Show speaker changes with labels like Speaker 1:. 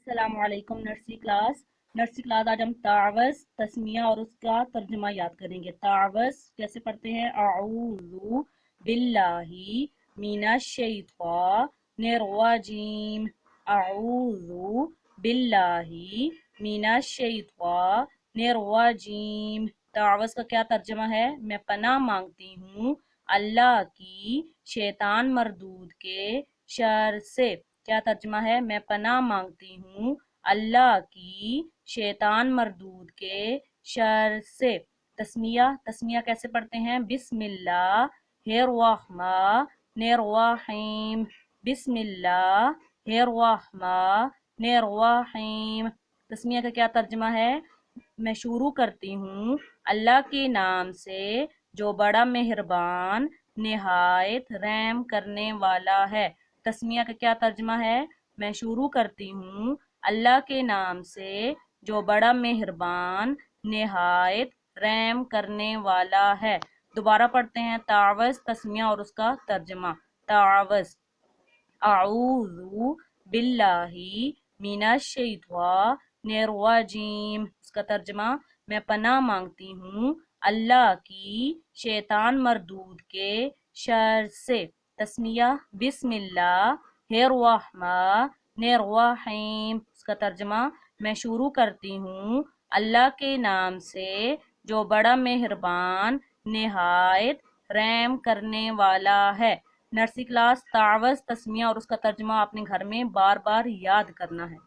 Speaker 1: السلام علیکم nursery class آج ہم تعوذ تسمیہ اور اس کا ترجمہ یاد کریں گے۔ تعوذ کیسے پڑھتے ہیں؟ اعوذ باللہ من الشیطان الرجیم، اعوذ باللہ من الشیطان الرجیم۔ تعوذ کا کیا ترجمہ ہے؟ میں پناہ مانگتی ہوں اللہ کی شیطان مردود کے شر سے۔ کیا ترجمہ ہے؟ میں پناہ مانگتی ہوں اللہ کی شیطان مردود کے شر سے۔ تسمیہ کیسے پڑھتے ہیں؟ بسم اللہ الرحمن الرحیم، بسم اللہ الرحمن الرحیم۔ تسمیہ کا کیا ترجمہ ہے؟ میں شروع کرتی ہوں اللہ کے نام سے جو بڑا مہربان نہایت رحم کرنے والا ہے۔ تسمیہ کا کیا ترجمہ ہے؟ میں شروع کرتی ہوں اللہ کے نام سے جو بڑا مہربان نہایت رحم کرنے والا ہے۔ دوبارہ پڑھتے ہیں تعوذ تسمیہ اور اس کا ترجمہ۔ تعوذ اعوذ باللہ من الشیطان الرجیم، اس کا ترجمہ میں پناہ مانگتی ہوں اللہ کی شیطان مردود کے شر سے۔ تسمیہ بسم اللہ الرحمن الرحیم، اس کا ترجمہ میں شروع کرتی ہوں اللہ کے نام سے جو بڑا مہربان نہایت رحم کرنے والا ہے۔ نرسری کلاس تعوذ تسمیہ اور اس کا ترجمہ اپنے گھر میں بار بار یاد کرنا ہے۔